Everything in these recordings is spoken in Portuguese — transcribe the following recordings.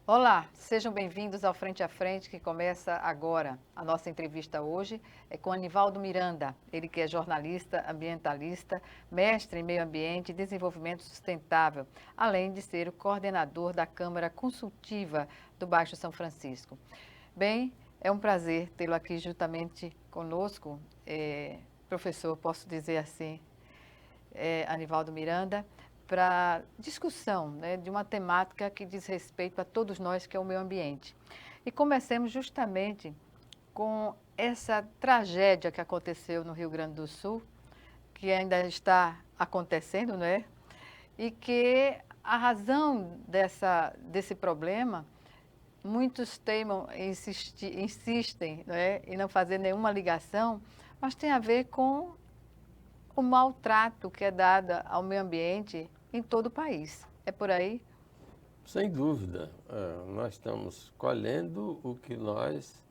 Olá, sejam bem-vindos ao Frente a Frente, que começa agora. A nossa entrevista hoje é com Anivaldo Miranda, ele que é jornalista, ambientalista, mestre em meio ambiente e desenvolvimento sustentável, além de ser o coordenador da Câmara Consultiva do Baixo São Francisco. Bem, é um prazer tê-lo aqui juntamente conosco, professor, posso dizer assim, Anivaldo Miranda, para discussão, né, de uma temática que diz respeito a todos nós, que é o meio ambiente. E comecemos justamente com essa tragédia que aconteceu no Rio Grande do Sul, que ainda está acontecendo, né? E que a razão desse problema, muitos teimam, insistem, né, em não fazer nenhuma ligação, mas tem a ver com o maltrato que é dado ao meio ambiente em todo o país. É por aí? Sem dúvida, nós estamos colhendo o que nós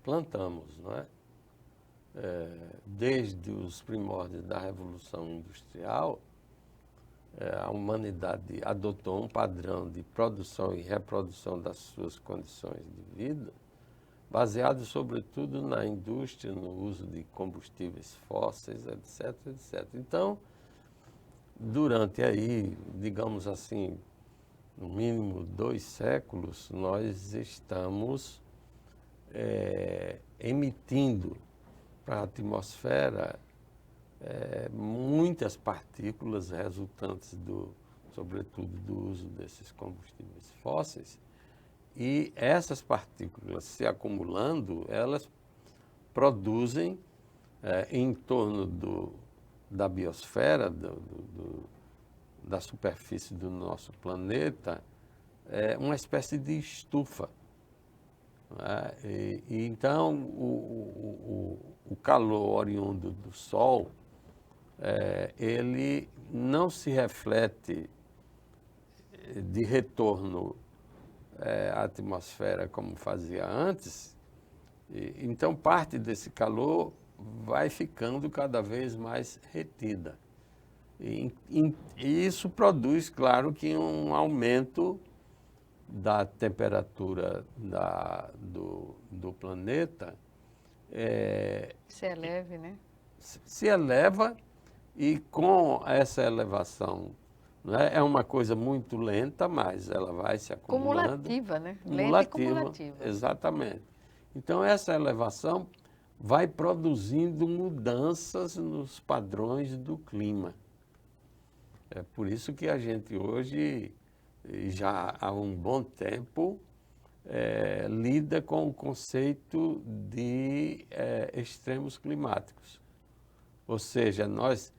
plantamos, não é? Desde os primórdios da Revolução Industrial, a humanidade adotou um padrão de produção e reprodução das suas condições de vida, baseado sobretudo na indústria, no uso de combustíveis fósseis, etc, etc. Então, durante aí, digamos assim, no mínimo 2 séculos, nós estamos emitindo para a atmosfera muitas partículas resultantes sobretudo, do uso desses combustíveis fósseis. E essas partículas se acumulando, elas produzem em torno da biosfera, da superfície do nosso planeta, uma espécie de estufa. Né? Então, o calor oriundo do Sol, ele não se reflete de retorno à atmosfera como fazia antes. Então, parte desse calor vai ficando cada vez mais retida. E isso produz, claro, que um aumento da temperatura do planeta Se eleve, né? se eleva, e com essa elevação, né, é uma coisa muito lenta, mas ela vai se acumulando. Cumulativa, né? Lenta e Cumulativa, cumulativa. exatamente. Então, essa elevação vai produzindo mudanças nos padrões do clima. É por isso que a gente hoje, já há um bom tempo, lida com o conceito de extremos climáticos. Ou seja, nós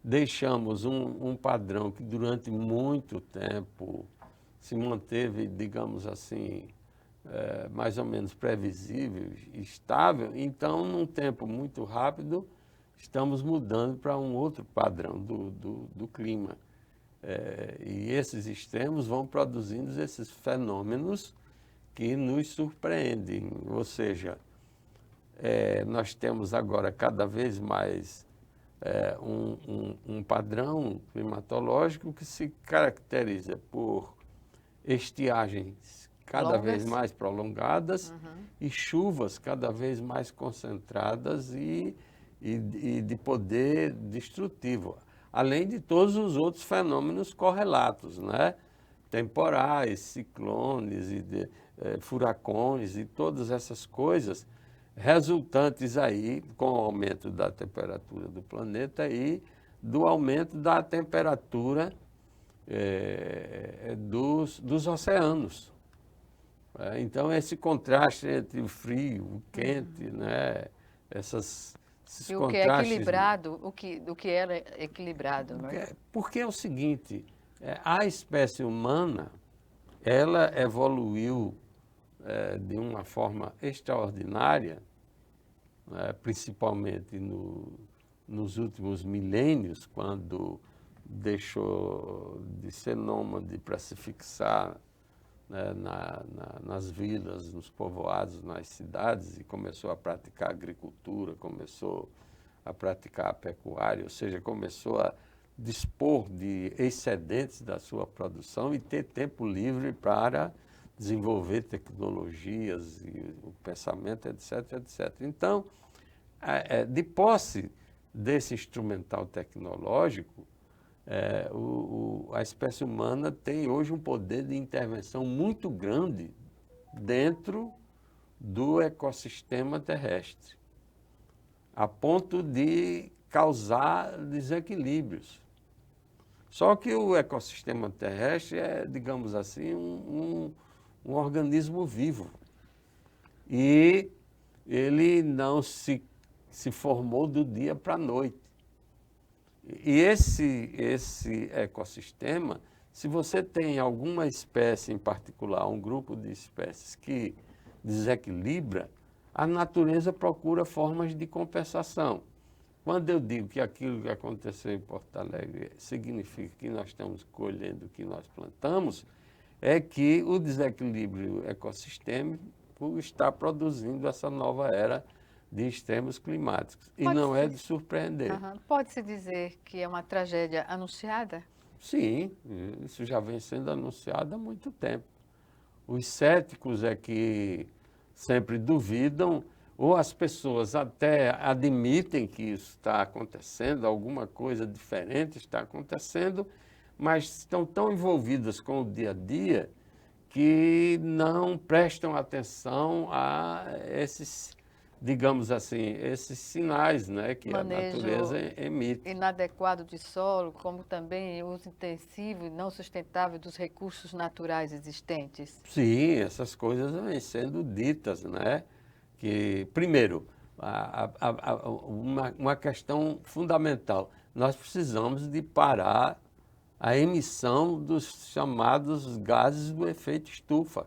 deixamos um padrão que durante muito tempo se manteve, digamos assim, mais ou menos previsível, estável. Então, num tempo muito rápido, estamos mudando para um outro padrão do clima. E esses extremos vão produzindo esses fenômenos que nos surpreendem. Ou seja, nós temos agora cada vez mais um padrão climatológico que se caracteriza por estiagens cada vez mais prolongadas e chuvas cada vez mais concentradas e de poder destrutivo, além de todos os outros fenômenos correlatos, né? Temporais, ciclones, furacões e todas essas coisas resultantes aí com o aumento da temperatura do planeta e do aumento da temperatura dos oceanos. Então, esse contraste entre o frio, o quente, né? Esses E o que é contrastes. equilibrado, o que era equilibrado, não é? Porque é o seguinte, a espécie humana, ela evoluiu de uma forma extraordinária, principalmente nos últimos milênios, quando deixou de ser nômade para se fixar, né, nas vilas, nos povoados, nas cidades, e começou a praticar agricultura, começou a praticar a pecuária, ou seja, começou a dispor de excedentes da sua produção e ter tempo livre para desenvolver tecnologias e o pensamento, etc, etc. Então, de posse desse instrumental tecnológico, a espécie humana tem hoje um poder de intervenção muito grande dentro do ecossistema terrestre, a ponto de causar desequilíbrios. Só que o ecossistema terrestre é, digamos assim, um organismo vivo. E ele não se formou do dia para a noite. E esse ecossistema, se você tem alguma espécie em particular, um grupo de espécies que desequilibra, a natureza procura formas de compensação. Quando eu digo que aquilo que aconteceu em Porto Alegre significa que nós estamos colhendo o que nós plantamos, é que o desequilíbrio ecossistêmico está produzindo essa nova era de extremos climáticos. E não é de surpreender. Pode-se dizer que é uma tragédia anunciada? Sim, isso já vem sendo anunciado há muito tempo. Os céticos é que sempre duvidam, ou as pessoas até admitem que isso está acontecendo, alguma coisa diferente está acontecendo, mas estão tão envolvidas com o dia a dia que não prestam atenção a esses, digamos assim, esses sinais, né, que Manejo a natureza emite. Inadequado de solo, como também o uso intensivo e não sustentável dos recursos naturais existentes. Sim, essas coisas vêm sendo ditas, né? Que, primeiro, uma questão fundamental, nós precisamos de parar a emissão dos chamados gases do efeito estufa.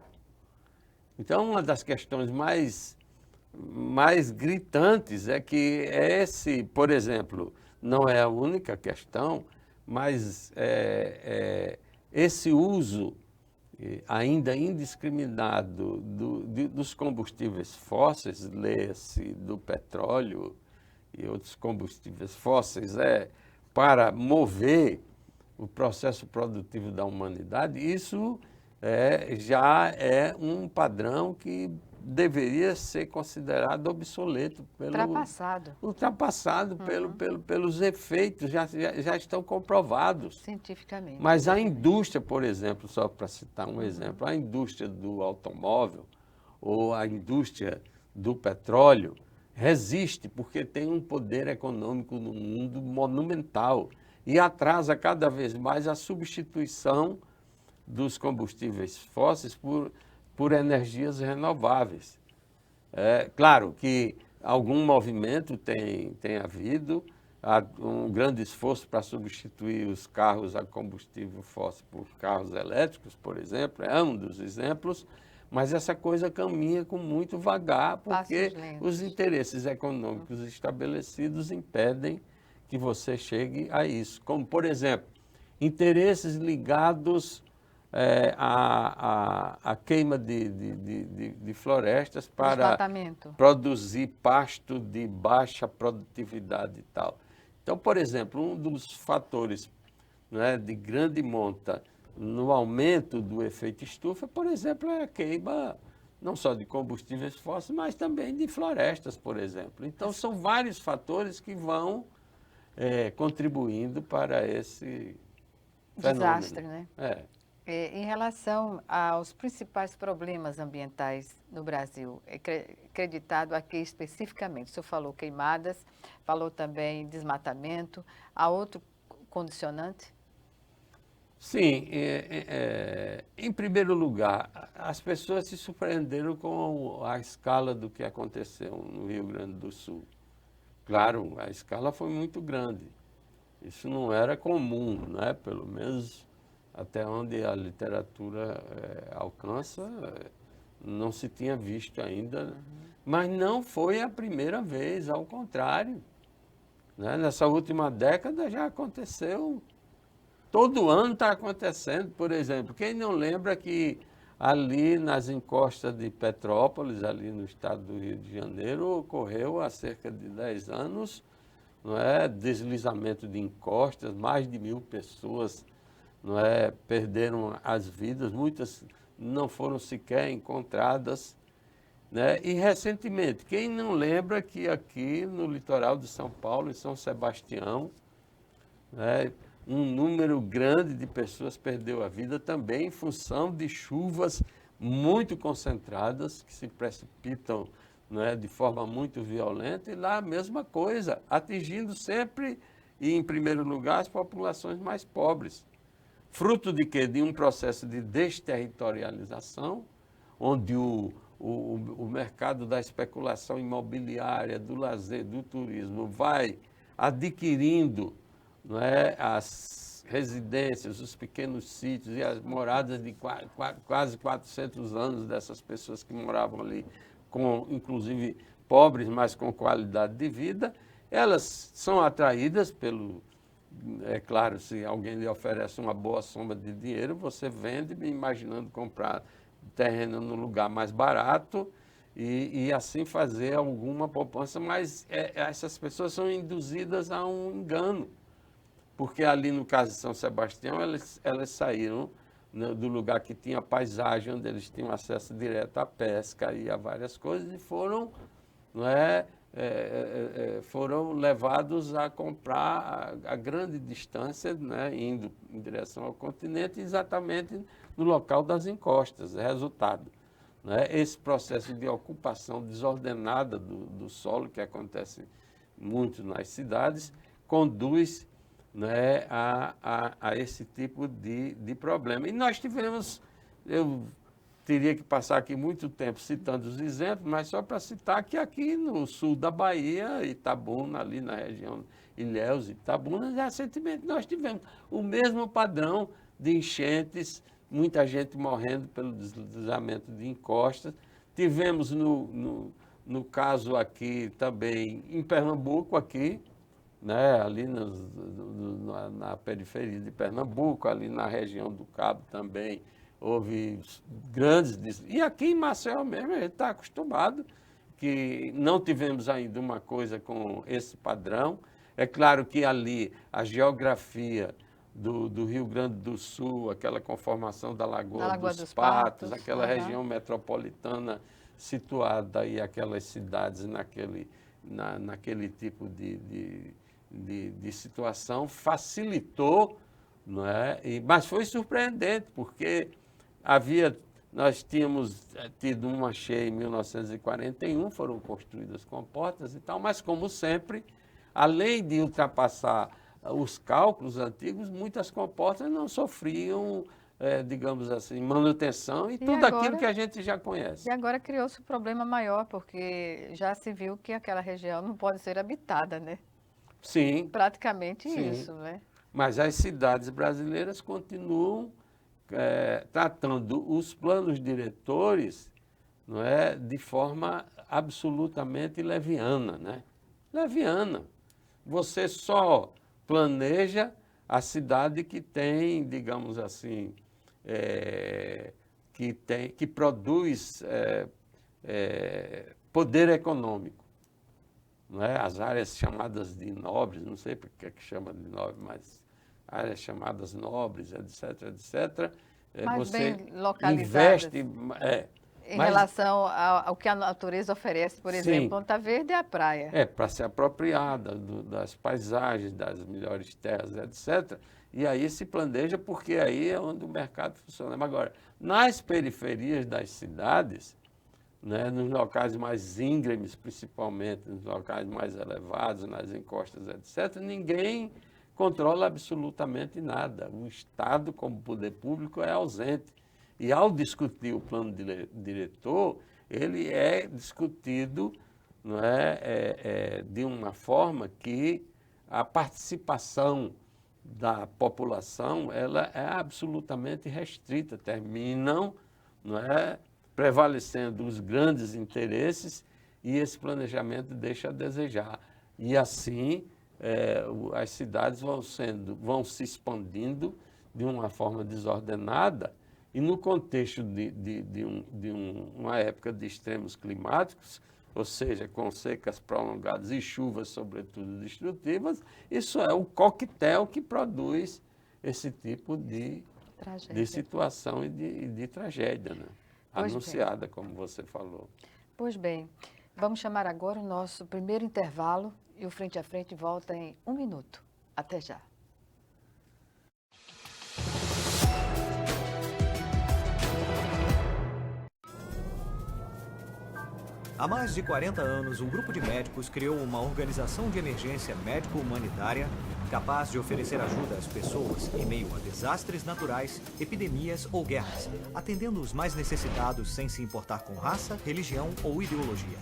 Então, uma das questões mais gritantes é que por exemplo, não é a única questão, mas esse uso ainda indiscriminado dos combustíveis fósseis, lê-se do petróleo e outros combustíveis fósseis, para mover o processo produtivo da humanidade, isso já é um padrão que deveria ser considerado obsoleto. Ultrapassado pelos efeitos, já estão comprovados. Cientificamente. Mas a indústria, por exemplo, só para citar um exemplo, a indústria do automóvel ou a indústria do petróleo resiste porque tem um poder econômico no mundo monumental e atrasa cada vez mais a substituição dos combustíveis fósseis por energias renováveis. Claro que algum movimento tem havido, há um grande esforço para substituir os carros a combustível fóssil por carros elétricos, por exemplo, é um dos exemplos, mas essa coisa caminha com muito vagar, porque os interesses econômicos estabelecidos impedem que você chegue a isso. Como, por exemplo, interesses ligados à queima de florestas para produzir pasto de baixa produtividade e tal. Então, por exemplo, um dos fatores, né, de grande monta no aumento do efeito estufa, por exemplo, é a queima não só de combustíveis fósseis, mas também de florestas, por exemplo. Então, são vários fatores que vão contribuindo para esse fenômeno. Desastre, né? Em relação aos principais problemas ambientais no Brasil, acreditado aqui especificamente, o senhor falou queimadas, falou também desmatamento, há outro condicionante? Sim, em primeiro lugar, as pessoas se surpreenderam com a escala do que aconteceu no Rio Grande do Sul. Claro, a escala foi muito grande. Isso não era comum, né? Pelo menos até onde a literatura alcança, não se tinha visto ainda. Mas não foi a primeira vez, ao contrário. Né? Nessa última década já aconteceu. Todo ano está acontecendo, por exemplo. Quem não lembra que ali nas encostas de Petrópolis, ali no estado do Rio de Janeiro, ocorreu há cerca de 10 anos, não é, deslizamento de encostas, mais de 1.000 pessoas, não é, perderam as vidas, muitas não foram sequer encontradas, né? E recentemente, quem não lembra que aqui no litoral de São Paulo, em São Sebastião, né, um número grande de pessoas perdeu a vida também em função de chuvas muito concentradas que se precipitam, né, de forma muito violenta, e lá a mesma coisa, atingindo sempre e em primeiro lugar as populações mais pobres. Fruto de quê? De um processo de desterritorialização, onde o mercado da especulação imobiliária, do lazer, do turismo vai adquirindo, não é, as residências, os pequenos sítios e as moradas de quase 400 anos dessas pessoas que moravam ali, inclusive pobres, mas com qualidade de vida. Elas são atraídas pelo... É claro, se alguém lhe oferece uma boa soma de dinheiro, você vende imaginando comprar terreno no lugar mais barato e assim fazer alguma poupança, mas essas pessoas são induzidas a um engano, porque ali no caso de São Sebastião, elas saíram, né, do lugar que tinha paisagem, onde eles tinham acesso direto à pesca e a várias coisas, e foram, não é, foram levados a comprar a grande distância, né, indo em direção ao continente, exatamente no local das encostas. Resultado, né, esse processo de ocupação desordenada do solo, que acontece muito nas cidades, conduz, né, a esse tipo de problema. E nós tivemos, eu teria que passar aqui muito tempo citando os exemplos, mas só para citar que aqui no sul da Bahia, Itabuna, ali na região Ilhéus, Itabuna, recentemente nós tivemos o mesmo padrão de enchentes, muita gente morrendo pelo deslizamento de encostas. Tivemos no caso aqui também, em Pernambuco, aqui, né, ali na periferia de Pernambuco, ali na região do Cabo também, houve grandes... E aqui em Maceió mesmo, a gente está acostumado que não tivemos ainda uma coisa com esse padrão. É claro que ali a geografia do Rio Grande do Sul, aquela conformação da Lagoa dos Patos, aquela região metropolitana situada aí, aquelas cidades naquele tipo de situação, facilitou, não é? Mas foi surpreendente, porque nós tínhamos tido uma cheia em 1941, foram construídas comportas e tal, mas como sempre, além de ultrapassar os cálculos antigos, muitas comportas não sofriam, digamos assim, manutenção e tudo agora, aquilo que a gente já conhece. E agora criou-se um problema maior, porque já se viu que aquela região não pode ser habitada, né? Sim. Praticamente sim. Isso, né? Mas as cidades brasileiras continuam tratando os planos diretores, não é, de forma absolutamente leviana, né? Leviana. Você só planeja a cidade que tem, digamos assim, que produz poder econômico. Não é? As áreas chamadas de nobres, não sei por que chama de nobre, mas áreas chamadas nobres, etc., etc., mas você bem localizadas investe... em relação ao que a natureza oferece, por exemplo, Ponta Verde é a praia. Para se apropriar das paisagens, das melhores terras, etc. E aí se planeja, porque aí é onde o mercado funciona. Mas agora, nas periferias das cidades, né, nos locais mais íngremes, principalmente, nos locais mais elevados, nas encostas, etc., ninguém controla absolutamente nada. O Estado, como poder público, é ausente. E ao discutir o plano diretor, ele é discutido, não de uma forma que a participação da população ela é absolutamente restrita. Terminam, prevalecendo os grandes interesses e esse planejamento deixa a desejar. E assim as cidades vão se expandindo de uma forma desordenada e no contexto de uma época de extremos climáticos, ou seja, com secas prolongadas e chuvas, sobretudo destrutivas, isso é o coquetel que produz esse tipo de de situação e de tragédia, né? Anunciada, como você falou. Pois bem, vamos chamar agora o nosso primeiro intervalo e o Frente a Frente volta em 1 minuto. Até já. Há mais de 40 anos, um grupo de médicos criou uma organização de emergência médico-humanitária capaz de oferecer ajuda às pessoas em meio a desastres naturais, epidemias ou guerras, atendendo os mais necessitados sem se importar com raça, religião ou ideologia.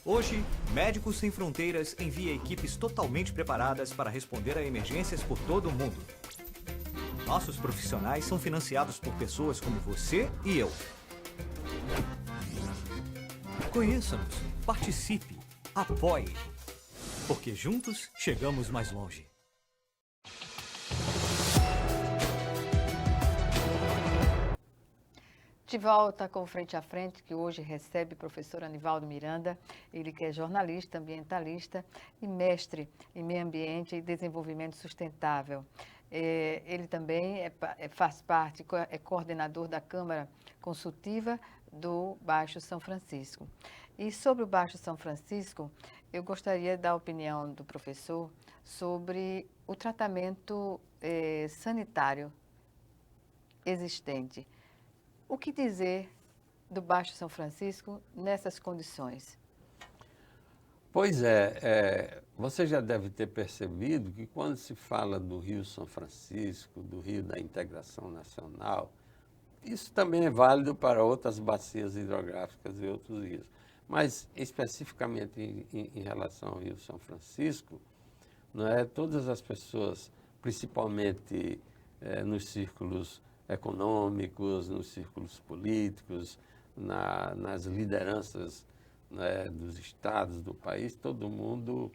Hoje, Médicos Sem Fronteiras envia equipes totalmente preparadas para responder a emergências por todo o mundo. Nossos profissionais são financiados por pessoas como você e eu. Conheça-nos, participe, apoie, porque juntos chegamos mais longe. De volta com o Frente a Frente, que hoje recebe o professor Anivaldo Miranda, ele que é jornalista, ambientalista e mestre em meio ambiente e desenvolvimento sustentável. Ele também faz parte, é coordenador da Câmara Consultiva do Baixo São Francisco. E sobre o Baixo São Francisco, eu gostaria da opinião do professor sobre o tratamento sanitário existente. O que dizer do Baixo São Francisco nessas condições? Pois você já deve ter percebido que quando se fala do Rio São Francisco, do Rio da Integração Nacional, isso também é válido para outras bacias hidrográficas e outros rios. Mas, especificamente em relação ao Rio São Francisco, não é, todas as pessoas, principalmente nos círculos econômicos, nos círculos políticos, nas lideranças, né, dos estados do país, todo mundo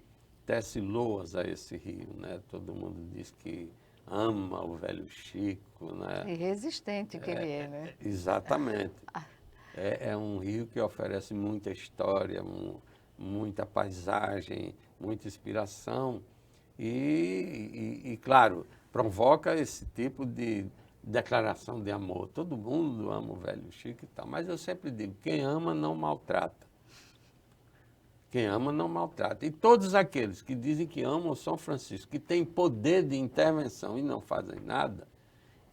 tece loas a esse rio, né? Todo mundo diz que ama o velho Chico, né? E resistente que ele é, né? Exatamente. É um rio que oferece muita história, muita paisagem, muita inspiração e, claro, provoca esse tipo de declaração de amor. Todo mundo ama o velho Chico e tal, mas eu sempre digo, quem ama não maltrata. Quem ama não maltrata. E todos aqueles que dizem que amam o São Francisco, que têm poder de intervenção e não fazem nada,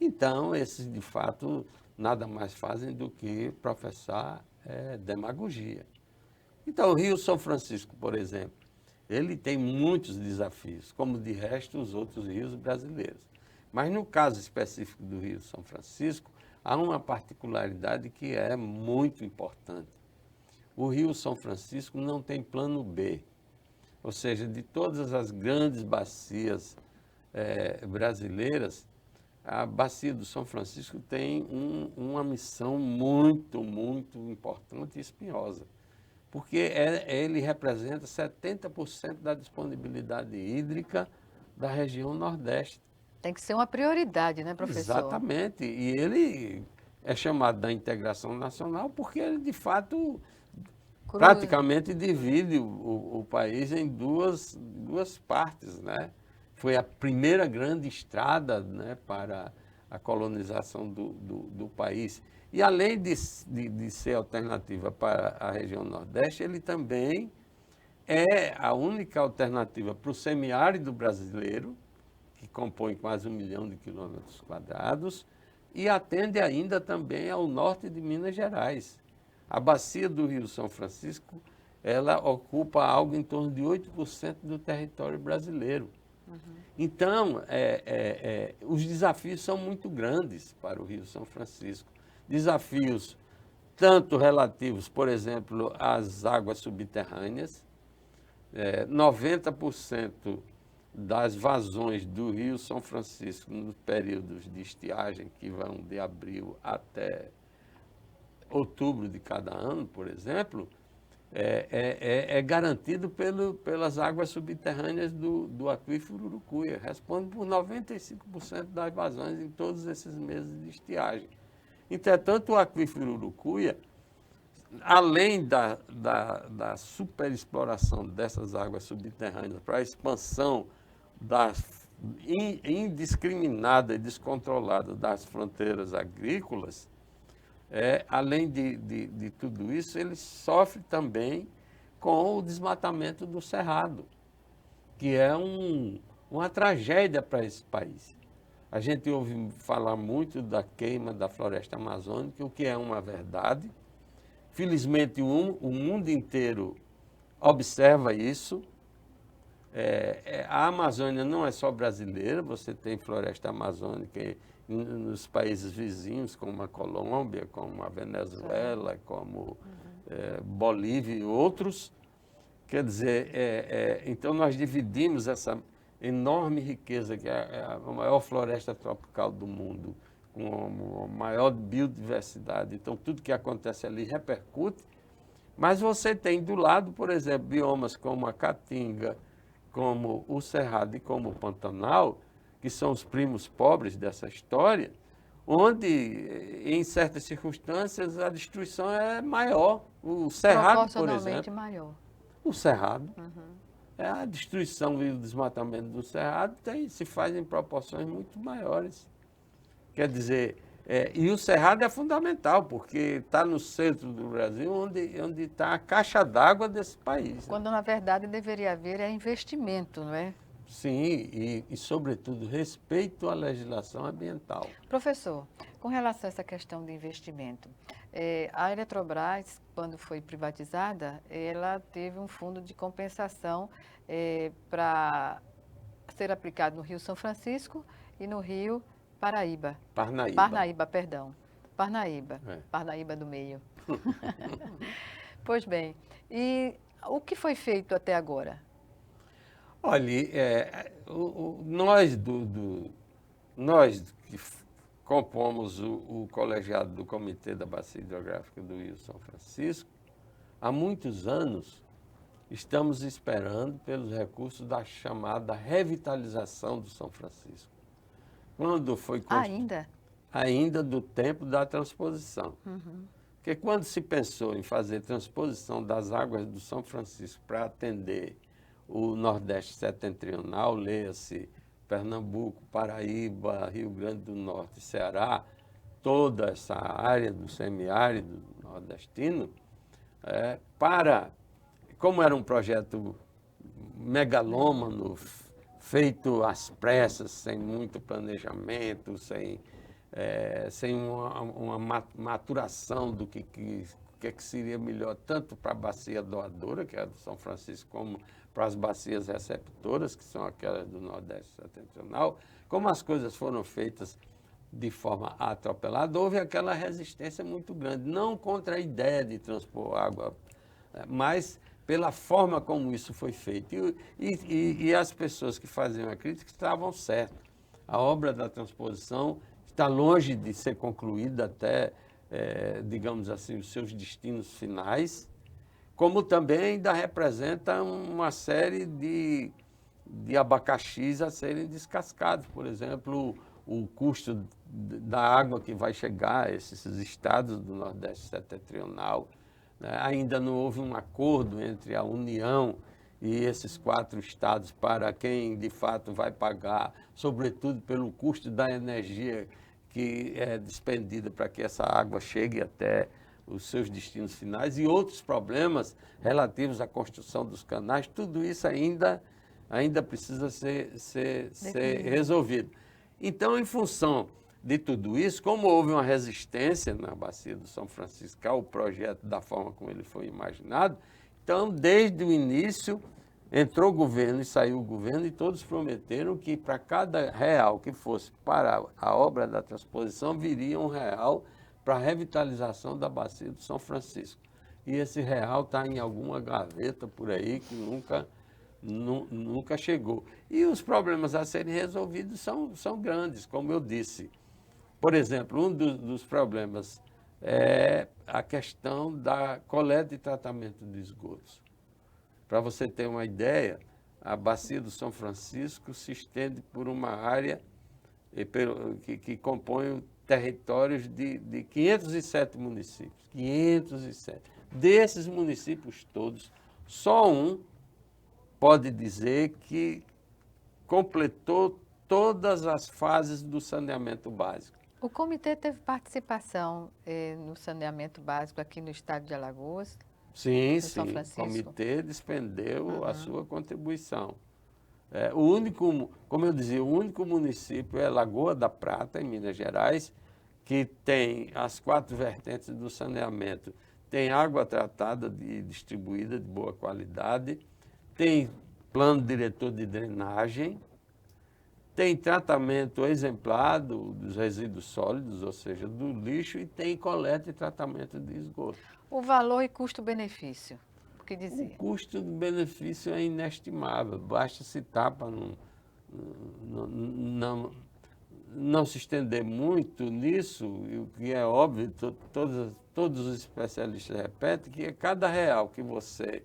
então esses, de fato, nada mais fazem do que professar demagogia. Então, o Rio São Francisco, por exemplo, ele tem muitos desafios, como de resto os outros rios brasileiros. Mas no caso específico do Rio São Francisco, há uma particularidade que é muito importante. O Rio São Francisco não tem plano B, ou seja, de todas as grandes bacias brasileiras, a bacia do São Francisco tem uma missão muito, muito importante e espinhosa, porque ele representa 70% da disponibilidade hídrica da região Nordeste. Tem que ser uma prioridade, né, professor? Exatamente, e ele é chamado da integração nacional porque ele, de fato, praticamente divide o país em duas partes, né? Foi a primeira grande estrada, né, para a colonização do país. E além de ser alternativa para a região Nordeste, ele também é a única alternativa para o semiárido brasileiro, que compõe quase 1 milhão de quilômetros quadrados, e atende ainda também ao norte de Minas Gerais. A bacia do Rio São Francisco, ela ocupa algo em torno de 8% do território brasileiro. Então, os desafios são muito grandes para o Rio São Francisco. Desafios tanto relativos, por exemplo, às águas subterrâneas. 90% das vazões do Rio São Francisco nos períodos de estiagem, que vão de abril até outubro de cada ano, por exemplo, é garantido pelas águas subterrâneas do aquífero Urucuia. Responde por 95% das vazões em todos esses meses de estiagem. Entretanto, o aquífero Urucuia, além da superexploração dessas águas subterrâneas para a expansão das indiscriminada e descontrolada das fronteiras agrícolas, além de tudo isso, ele sofre também com o desmatamento do cerrado, que é uma tragédia para esse país. A gente ouve falar muito da queima da floresta amazônica, o que é uma verdade. Felizmente, o mundo inteiro observa isso. A Amazônia não é só brasileira, você tem floresta amazônica nos países vizinhos, como a Colômbia, como a Venezuela, como Bolívia e outros. Quer dizer, então nós dividimos essa enorme riqueza, que é a maior floresta tropical do mundo, com a maior biodiversidade. Então, tudo que acontece ali repercute. Mas você tem do lado, por exemplo, biomas como a Caatinga, como o Cerrado e como o Pantanal, que são os primos pobres dessa história, onde, em certas circunstâncias, a destruição é maior. O Cerrado, por exemplo. Maior. O Cerrado. A destruição e o desmatamento do Cerrado se faz em proporções muito maiores. Quer dizer, e o Cerrado é fundamental, porque está no centro do Brasil, onde está a caixa d'água desse país. Quando, na verdade, deveria haver investimento, não é? Sim, e, sobretudo, respeito à legislação ambiental. Professor, com relação a essa questão de investimento, a Eletrobras, quando foi privatizada, ela teve um fundo de compensação para ser aplicado no Rio São Francisco e no Rio Parnaíba, perdão. Parnaíba do meio. Pois bem, e o que foi feito até agora? Olha, nós que compomos o colegiado do Comitê da Bacia Hidrográfica do Rio São Francisco, há muitos anos estamos esperando pelos recursos da chamada revitalização do São Francisco. Quando foi ainda do tempo da transposição. Porque quando se pensou em fazer transposição das águas do São Francisco para atender o Nordeste setentrional, leia-se Pernambuco, Paraíba, Rio Grande do Norte, Ceará, toda essa área do semiárido nordestino, como era um projeto megalômano, feito às pressas, sem muito planejamento, sem uma maturação do que seria melhor, tanto para a bacia doadora, que é a do São Francisco, como para as bacias receptoras, que são aquelas do Nordeste setentrional, como as coisas foram feitas de forma atropelada, houve aquela resistência muito grande, não contra a ideia de transpor água, mas pela forma como isso foi feito. E as pessoas que faziam a crítica estavam certas. A obra da transposição está longe de ser concluída até, digamos assim, os seus destinos finais, como também ainda representa uma série de abacaxis a serem descascados. Por exemplo, o custo da água que vai chegar a esses estados do Nordeste setentrional, né? Ainda não houve um acordo entre a União e esses 4 estados para quem, de fato, vai pagar, sobretudo pelo custo da energia que é despendida para que essa água chegue até os seus destinos finais, e outros problemas relativos à construção dos canais. Tudo isso ainda precisa ser resolvido. Então, em função de tudo isso, como houve uma resistência na Bacia do São Francisco ao projeto da forma como ele foi imaginado, então, desde o início, entrou o governo e saiu o governo, e todos prometeram que para cada real que fosse para a obra da transposição, viria R$1 para a revitalização da Bacia do São Francisco. E esse real está em alguma gaveta por aí que nunca chegou. E os problemas a serem resolvidos são grandes, como eu disse. Por exemplo, um dos problemas é a questão da coleta e tratamento de esgotos. Para você ter uma ideia, a Bacia do São Francisco se estende por uma área que compõe territórios de 507 municípios. 507. Desses municípios todos, só um pode dizer que completou todas as fases do saneamento básico. O comitê teve participação no saneamento básico aqui no estado de Alagoas? Sim, São sim, o Francisco? comitê despendeu a sua contribuição. O único, como eu dizia, o único município é Lagoa da Prata, em Minas Gerais, que tem as 4 vertentes do saneamento. Tem água tratada e distribuída de boa qualidade, tem plano diretor de drenagem, tem tratamento exemplar dos resíduos sólidos, ou seja, do lixo, e tem coleta e tratamento de esgoto. O valor e custo-benefício, o que O dizia? custo-benefício é inestimável, basta citar para não se estender muito nisso, e o que é óbvio, todos os especialistas repetem, que cada real que você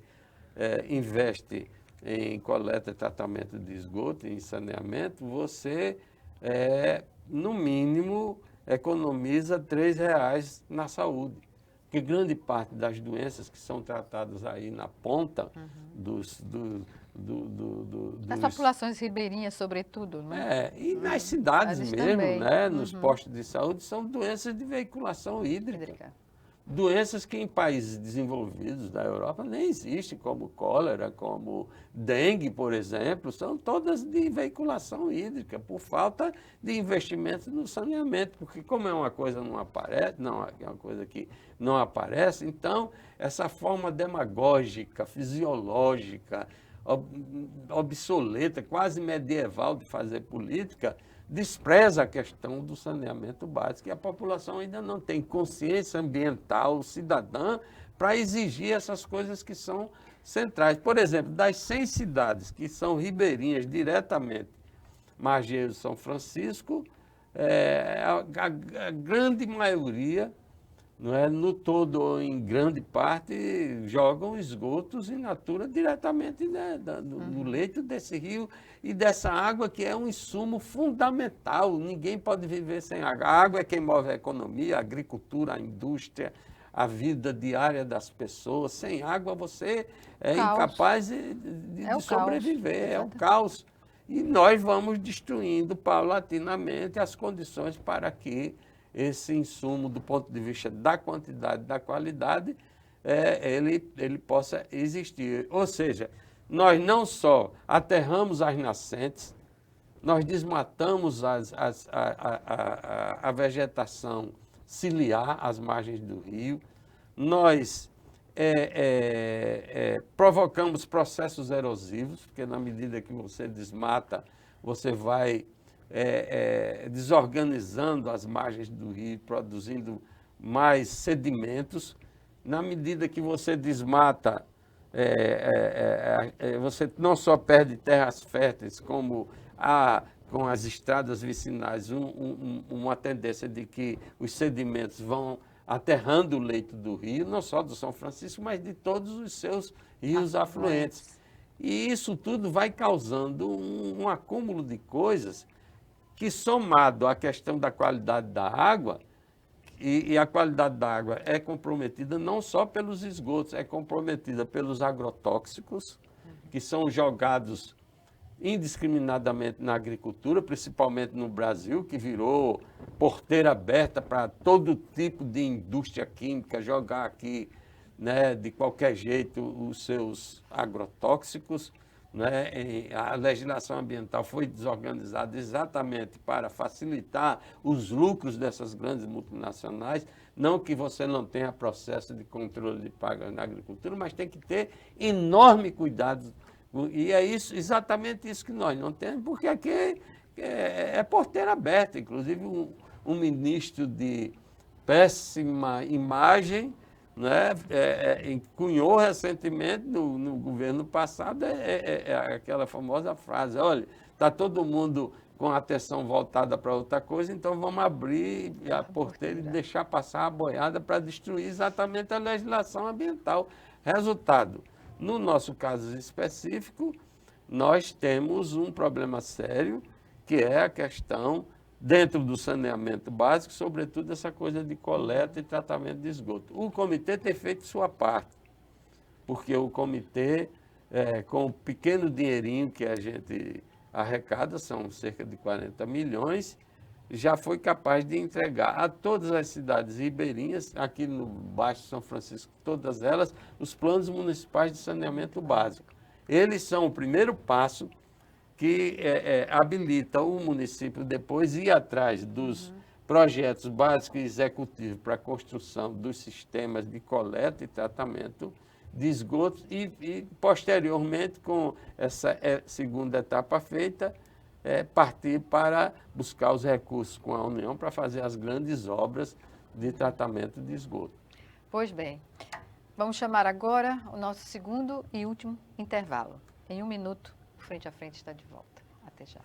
investe em coleta e tratamento de esgoto, em saneamento, você, no mínimo, economiza R$3 na saúde. Porque grande parte das doenças que são tratadas aí na ponta Nas populações ribeirinhas, sobretudo, não é? e nas cidades Mas mesmo, também. né, nos postos de saúde, são doenças de veiculação hídrica. Hídrica. Doenças que em países desenvolvidos da Europa nem existem, como cólera, como dengue, por exemplo, são todas de veiculação hídrica, por falta de investimento no saneamento, porque como é uma coisa que não aparece, é uma coisa que não aparece, então essa forma demagógica, fisiológica, obsoleta, quase medieval de fazer política, despreza a questão do saneamento básico, e a população ainda não tem consciência ambiental cidadã para exigir essas coisas que são centrais. Por exemplo, das 100 cidades que são ribeirinhas diretamente, Margeiro, São Francisco, a grande maioria, não é, no todo ou em grande parte, jogam esgotos in natura diretamente, né, no leito desse rio e dessa água, que é um insumo fundamental. Ninguém pode viver sem água. A água é quem move a economia, a agricultura, a indústria, a vida diária das pessoas. Sem água você é incapaz de sobreviver, é o caos. E nós vamos destruindo paulatinamente as condições para que esse insumo, do ponto de vista da quantidade e da qualidade, ele possa existir. Ou seja, nós não só aterramos as nascentes, nós desmatamos a vegetação ciliar às margens do rio, nós provocamos processos erosivos, porque na medida que você desmata, você vai desorganizando as margens do rio, produzindo mais sedimentos. Na medida que você desmata, você não só perde terras férteis, como há, com as estradas vicinais, uma tendência de que os sedimentos vão aterrando o leito do rio, não só do São Francisco, mas de todos os seus rios afluentes. E isso tudo vai causando um acúmulo de coisas que, somado à questão da qualidade da água, e a qualidade da água é comprometida não só pelos esgotos, é comprometida pelos agrotóxicos, que são jogados indiscriminadamente na agricultura, principalmente no Brasil, que virou porteira aberta para todo tipo de indústria química jogar aqui, né, de qualquer jeito os seus agrotóxicos. Né? A legislação ambiental foi desorganizada exatamente para facilitar os lucros dessas grandes multinacionais. Não que você não tenha processo de controle de pragas na agricultura, mas tem que ter enorme cuidado. E é isso, exatamente isso que nós não temos, porque aqui é porteira aberta. Inclusive, um ministro de péssima imagem, né, cunhou recentemente no governo passado aquela famosa frase: olha, está todo mundo com a atenção voltada para outra coisa, então vamos abrir a porteira e deixar passar a boiada para destruir exatamente a legislação ambiental. Resultado, no nosso caso específico, nós temos um problema sério, que é a questão dentro do saneamento básico, sobretudo essa coisa de coleta e tratamento de esgoto. O comitê tem feito sua parte, porque o comitê, com o pequeno dinheirinho que a gente arrecada, são cerca de 40 milhões, já foi capaz de entregar a todas as cidades ribeirinhas, aqui no Baixo São Francisco, todas elas, os planos municipais de saneamento básico. Eles são o primeiro passo que habilita o município depois ir atrás dos projetos básicos e executivos para a construção dos sistemas de coleta e tratamento de esgotos e posteriormente, com essa segunda etapa feita, partir para buscar os recursos com a União para fazer as grandes obras de tratamento de esgoto. Pois bem, vamos chamar agora o nosso segundo e último intervalo. Em 1 minuto, o Frente a Frente está de volta. Até já.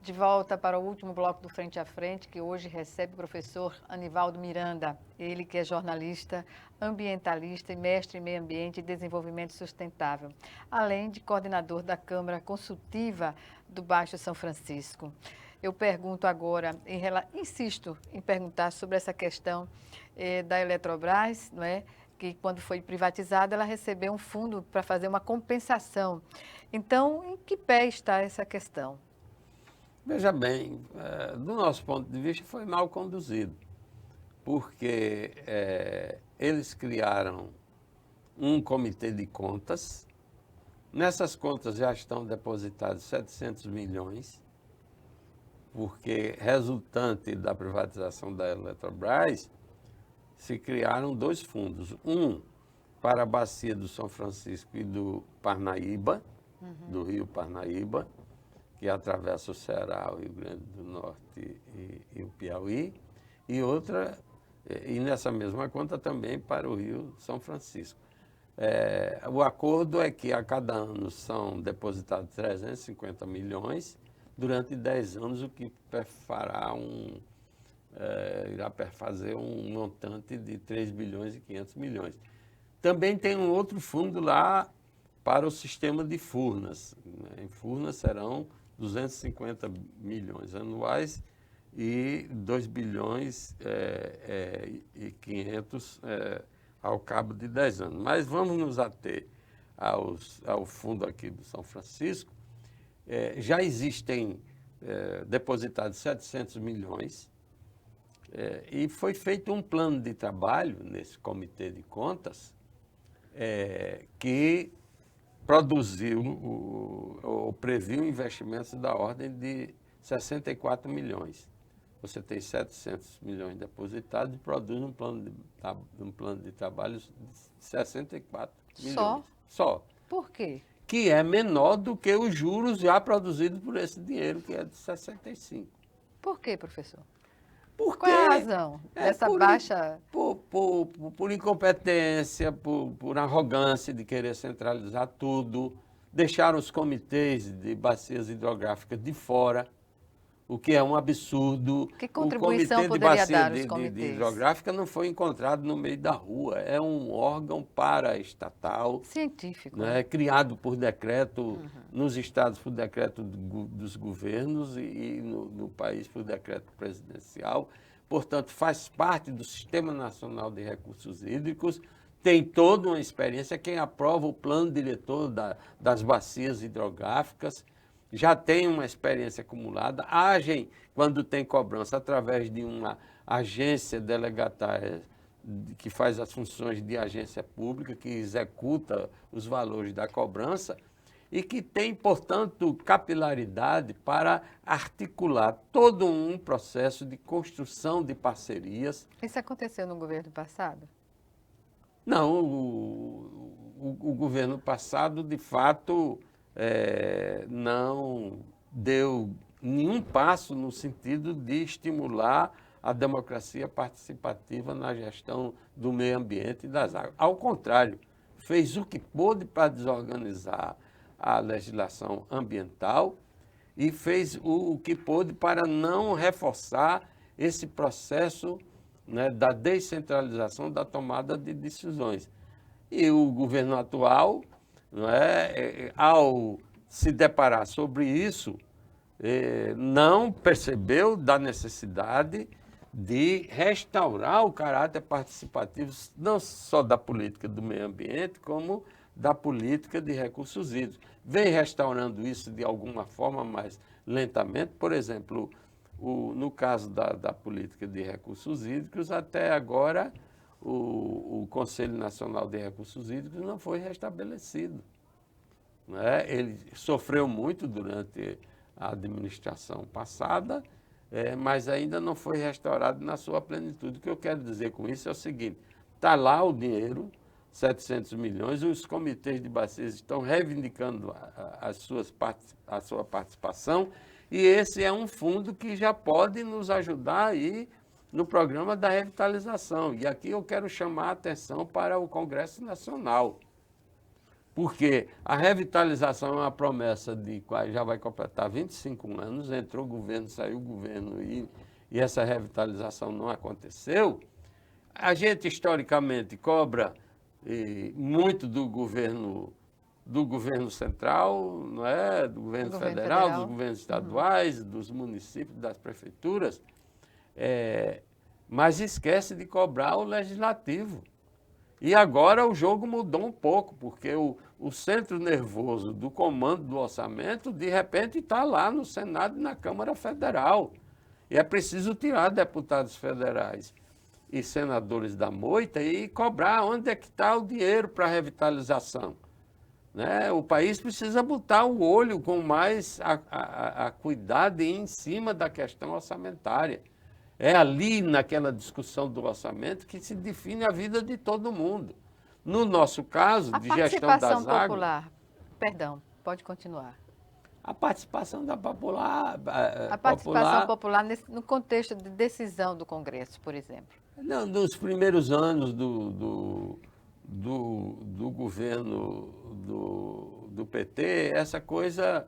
De volta para o último bloco do Frente a Frente, que hoje recebe o professor Anivaldo Miranda, ele que é jornalista, ambientalista e mestre em meio ambiente e desenvolvimento sustentável, além de coordenador da Câmara Consultiva do Baixo São Francisco. Eu pergunto agora, insisto em perguntar sobre essa questão da Eletrobras, não é? Que quando foi privatizada, ela recebeu um fundo para fazer uma compensação. Então, em que pé está essa questão? Veja bem, do nosso ponto de vista, foi mal conduzido, porque eles criaram um comitê de contas, nessas contas já estão depositados 700 milhões, porque resultante da privatização da Eletrobras, se criaram 2 fundos, um para a bacia do São Francisco e do Parnaíba, do rio Parnaíba, que atravessa o Ceará, o Rio Grande do Norte e o Piauí, e nessa mesma conta também para o Rio São Francisco. O acordo é que a cada ano são depositados 350 milhões durante 10 anos, o que irá fazer um montante de 3 bilhões e 500 milhões. Também tem um outro fundo lá para o sistema de Furnas. Em Furnas serão 250 milhões anuais e 2 bilhões e 500 ao cabo de 10 anos. Mas vamos nos ater ao fundo aqui do São Francisco. Já existem depositados 700 milhões e foi feito um plano de trabalho nesse comitê de contas que produziu ou previu investimentos da ordem de 64 milhões. Você tem 700 milhões depositados e produz um plano de trabalho de 64 milhões. Só. Por quê? Que é menor do que os juros já produzidos por esse dinheiro, que é de 65. Por quê, professor? Porque qual é a razão dessa baixa? Por incompetência, por arrogância de querer centralizar tudo, deixaram os comitês de bacias hidrográficas de fora, o que é um absurdo. Que contribuição poderia dar os comitês? De hidrográfica não foi encontrado no meio da rua, é um órgão paraestatal. Científico. Né, criado por decreto, nos estados por decreto dos governos e no país por decreto presidencial. Portanto, faz parte do Sistema Nacional de Recursos Hídricos, tem toda uma experiência. Quem aprova o plano diretor das bacias hidrográficas já tem uma experiência acumulada, agem quando tem cobrança através de uma agência delegatária que faz as funções de agência pública, que executa os valores da cobrança e que tem, portanto, capilaridade para articular todo um processo de construção de parcerias. Isso aconteceu no governo passado? Não, o governo passado, de fato, não deu nenhum passo no sentido de estimular a democracia participativa na gestão do meio ambiente e das águas. Ao contrário, fez o que pôde para desorganizar a legislação ambiental e fez o que pôde para não reforçar esse processo, né, da descentralização da tomada de decisões. E o governo atual, ao se deparar sobre isso, não percebeu da necessidade de restaurar o caráter participativo, não só da política do meio ambiente, como da política de recursos hídricos. Vem restaurando isso de alguma forma, mas lentamente. Por exemplo, no caso da política de recursos hídricos, até agora o Conselho Nacional de Recursos Hídricos não foi restabelecido. Ele sofreu muito durante a administração passada, mas ainda não foi restaurado na sua plenitude. O que eu quero dizer com isso é o seguinte: está lá o dinheiro, 700 milhões, os comitês de bacias estão reivindicando a sua participação, e esse é um fundo que já pode nos ajudar aí no programa da revitalização. E aqui eu quero chamar a atenção para o Congresso Nacional, porque a revitalização é uma promessa de já vai completar 25 anos, entrou o governo, saiu o governo e essa revitalização não aconteceu. A gente, historicamente, cobra muito do governo central, não é? Do governo federal, dos governos estaduais, dos municípios, das prefeituras, mas esquece de cobrar o legislativo. E agora o jogo mudou um pouco, porque o centro nervoso do comando do orçamento, de repente, está lá no Senado e na Câmara Federal. E é preciso tirar deputados federais e senadores da moita e cobrar onde é que está o dinheiro para a revitalização. Né? O país precisa botar o olho com mais cuidado em cima da questão orçamentária. É ali, naquela discussão do orçamento, que se define a vida de todo mundo. No nosso caso, de gestão das águas... A participação popular, perdão, pode continuar. A participação da popular... A participação popular no contexto de decisão do Congresso, por exemplo. Não, nos primeiros anos do governo do PT, essa coisa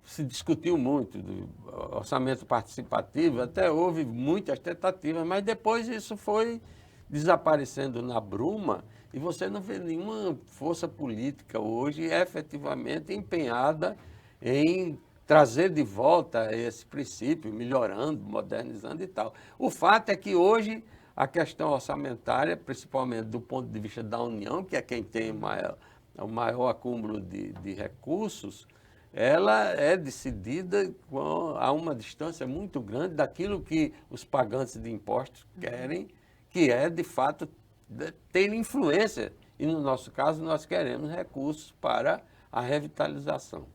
se discutiu muito, do orçamento participativo, até houve muitas tentativas, mas depois isso foi desaparecendo na bruma e você não vê nenhuma força política hoje efetivamente empenhada em trazer de volta esse princípio, melhorando, modernizando e tal. O fato é que hoje a questão orçamentária, principalmente do ponto de vista da União, que é quem tem o maior acúmulo de recursos, ela é decidida a uma distância muito grande daquilo que os pagantes de impostos querem, que é, de fato, ter influência. E, no nosso caso, nós queremos recursos para a revitalização.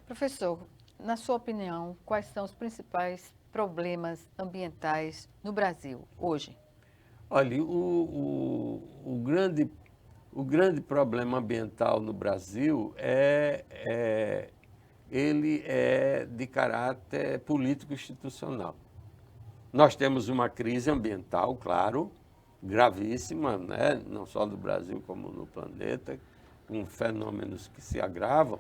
Professor, na sua opinião, quais são os principais problemas ambientais no Brasil hoje? Olha, o grande problema ambiental no Brasil ele é de caráter político-institucional. Nós temos uma crise ambiental, claro, gravíssima, né? Não só no Brasil como no planeta, com fenômenos que se agravam,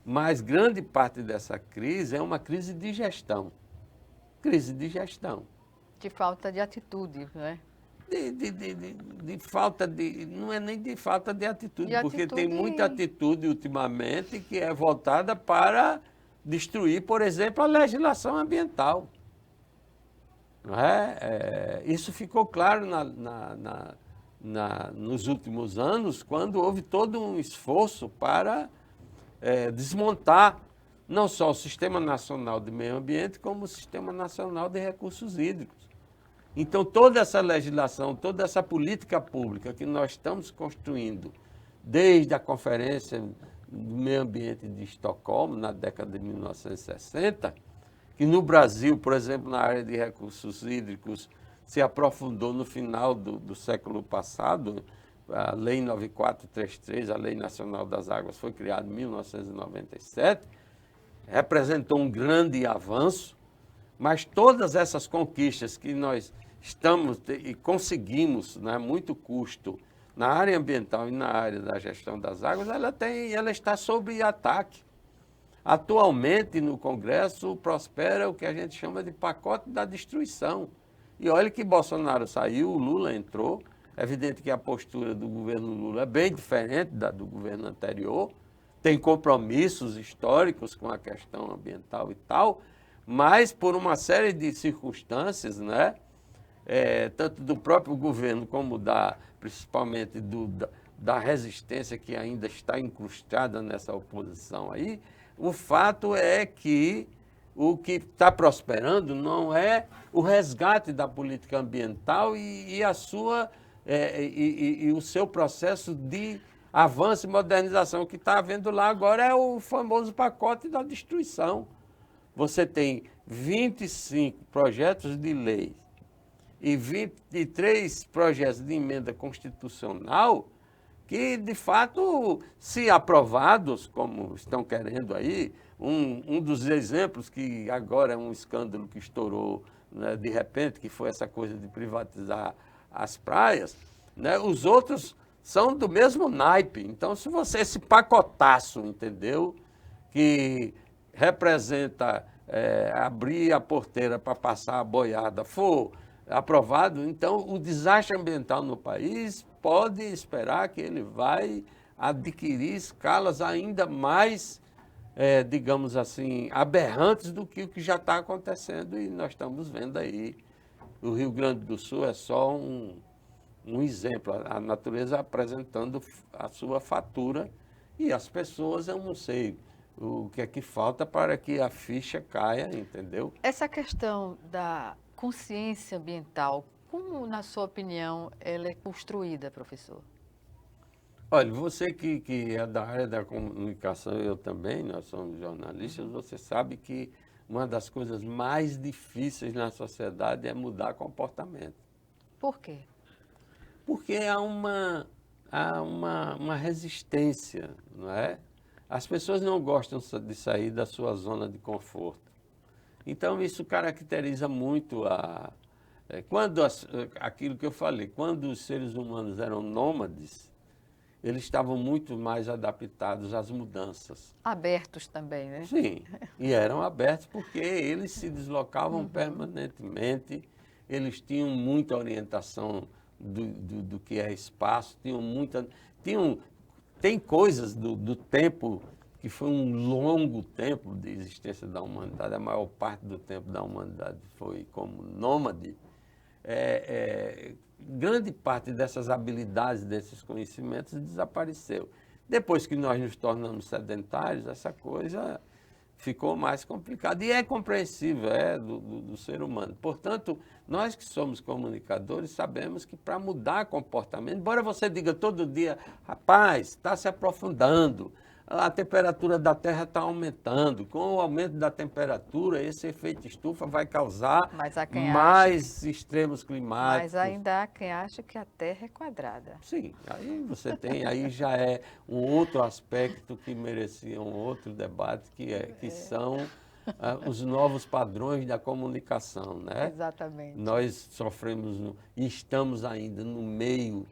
mas grande parte dessa crise é uma crise de gestão. Crise de gestão. De falta de atitude, não é? De falta de... Não é nem de falta de atitude, porque tem muita atitude ultimamente que é voltada para destruir, por exemplo, a legislação ambiental. Não é? Isso ficou claro nos últimos anos, quando houve todo um esforço para desmontar não só o Sistema Nacional de Meio Ambiente, como o Sistema Nacional de Recursos Hídricos. Então, toda essa legislação, toda essa política pública que nós estamos construindo, desde a Conferência do Meio Ambiente de Estocolmo, na década de 1960, que no Brasil, por exemplo, na área de recursos hídricos, se aprofundou no final do século passado. A Lei 9433, a Lei Nacional das Águas, foi criada em 1997, representou um grande avanço, mas todas essas conquistas que nós estamos e conseguimos, né, muito custo, na área ambiental e na área da gestão das águas, ela está sob ataque. Atualmente, no Congresso, prospera o que a gente chama de pacote da destruição. E olha que Bolsonaro saiu, o Lula entrou. É evidente que a postura do governo Lula é bem diferente da do governo anterior. Tem compromissos históricos com a questão ambiental e tal, mas por uma série de circunstâncias, né, tanto do próprio governo como principalmente da resistência que ainda está incrustada nessa oposição aí, o fato é que o que está prosperando não é o resgate da política ambiental e o seu processo de avanço e modernização. O que está havendo lá agora é o famoso pacote da destruição. Você tem 25 projetos de lei e 23 projetos de emenda constitucional que, de fato, se aprovados, como estão querendo aí, um dos exemplos que agora é um escândalo que estourou, né, de repente, que foi essa coisa de privatizar as praias, né, os outros são do mesmo naipe. Então, se você, esse pacotaço, entendeu, que representa abrir a porteira para passar a boiada, for aprovado, então o desastre ambiental no país pode esperar que ele vai adquirir escalas ainda mais, digamos assim, aberrantes do que o que já está acontecendo, e nós estamos vendo aí. O Rio Grande do Sul é só um exemplo, a natureza apresentando a sua fatura, e as pessoas, eu não sei o que é que falta para que a ficha caia, entendeu? Essa questão da consciência ambiental, como, na sua opinião, ela é construída, professor? Olha, você que é da área da comunicação, eu também, nós somos jornalistas, você sabe que uma das coisas mais difíceis na sociedade é mudar comportamento. Por quê? Porque há uma resistência, não é? As pessoas não gostam de sair da sua zona de conforto. Então, isso caracteriza muito aquilo que eu falei, quando os seres humanos eram nômades, eles estavam muito mais adaptados às mudanças. Abertos também, né? Sim, e eram abertos porque eles se deslocavam permanentemente, eles tinham muita orientação do que é espaço, tem coisas do tempo, que foi um longo tempo de existência da humanidade, a maior parte do tempo da humanidade foi como nômade. Grande parte dessas habilidades, desses conhecimentos desapareceu. Depois que nós nos tornamos sedentários, essa coisa ficou mais complicada. E é compreensível, do ser humano. Portanto, nós que somos comunicadores sabemos que para mudar comportamento, embora você diga todo dia, rapaz, está se aprofundando, a temperatura da Terra está aumentando. Com o aumento da temperatura, esse efeito estufa vai causar mais extremos climáticos. Mas ainda há quem acha que a Terra é quadrada. Sim, aí já é um outro aspecto que merecia um outro debate, que são os novos padrões da comunicação, né? Exatamente. Nós sofremos e estamos ainda no meio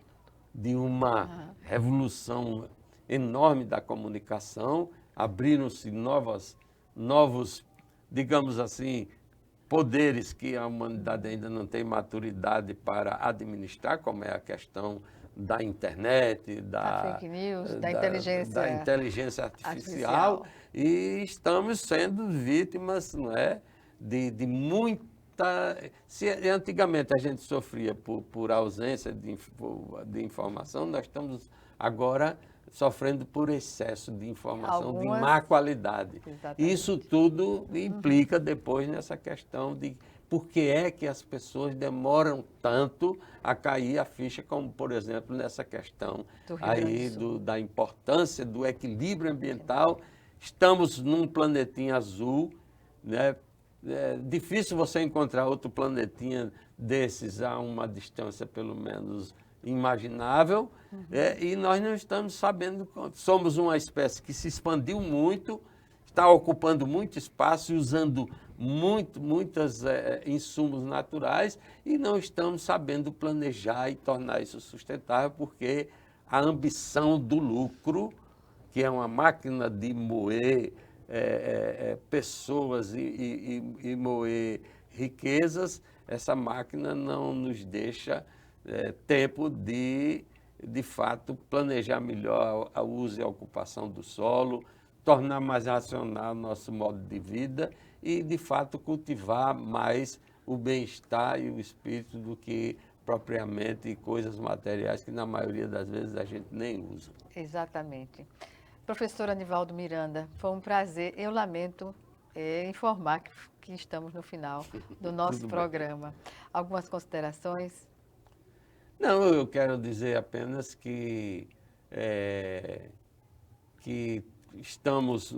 de uma revolução enorme da comunicação, abriram-se novos, digamos assim, poderes que a humanidade ainda não tem maturidade para administrar, como é a questão da internet, da fake news, da inteligência artificial, e estamos sendo vítimas, não é, de muita... Se antigamente a gente sofria por ausência de informação, nós estamos agora sofrendo por excesso de informação de má qualidade. Exatamente. Isso tudo implica depois nessa questão de por que é que as pessoas demoram tanto a cair a ficha, como, por exemplo, nessa questão aí da importância do equilíbrio ambiental. Estamos num planetinha azul, né? É difícil você encontrar outro planetinha desses a uma distância, pelo menos, imaginável, e nós não estamos sabendo. Somos uma espécie que se expandiu muito, está ocupando muito espaço e usando muitos insumos naturais, e não estamos sabendo planejar e tornar isso sustentável, porque a ambição do lucro, que é uma máquina de moer pessoas e moer riquezas, essa máquina não nos deixa tempo de fato, planejar melhor o uso e a ocupação do solo, tornar mais racional nosso modo de vida e, de fato, cultivar mais o bem-estar e o espírito do que propriamente coisas materiais que, na maioria das vezes, a gente nem usa. Exatamente. Professor Anivaldo Miranda, foi um prazer. Eu lamento informar que estamos no final do nosso programa. Algumas considerações? Não, eu quero dizer apenas que estamos,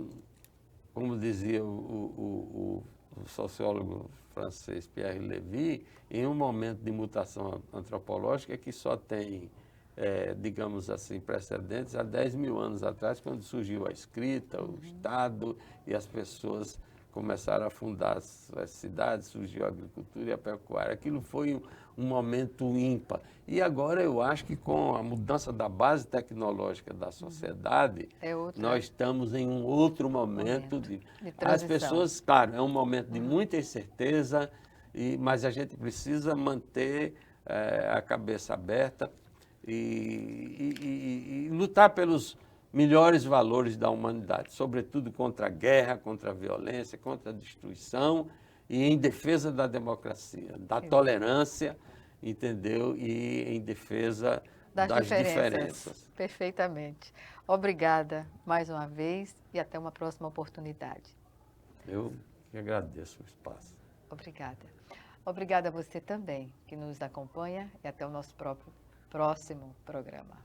como dizia o sociólogo francês Pierre Lévy, em um momento de mutação antropológica que só tem, digamos assim, precedentes há 10 mil anos atrás, quando surgiu a escrita, o Estado e as pessoas começaram a fundar as cidades, surgiu a agricultura e a pecuária. Aquilo foi um momento ímpar. E agora eu acho que com a mudança da base tecnológica da sociedade, nós estamos em um outro momento de as pessoas, claro, é um momento de muita incerteza, mas a gente precisa manter a cabeça aberta e lutar pelos melhores valores da humanidade, sobretudo contra a guerra, contra a violência, contra a destruição e em defesa da democracia, da tolerância, entendeu? E em defesa das diferenças. Perfeitamente. Obrigada mais uma vez e até uma próxima oportunidade. Eu que agradeço o espaço. Obrigada. Obrigada a você também que nos acompanha e até o nosso próximo programa.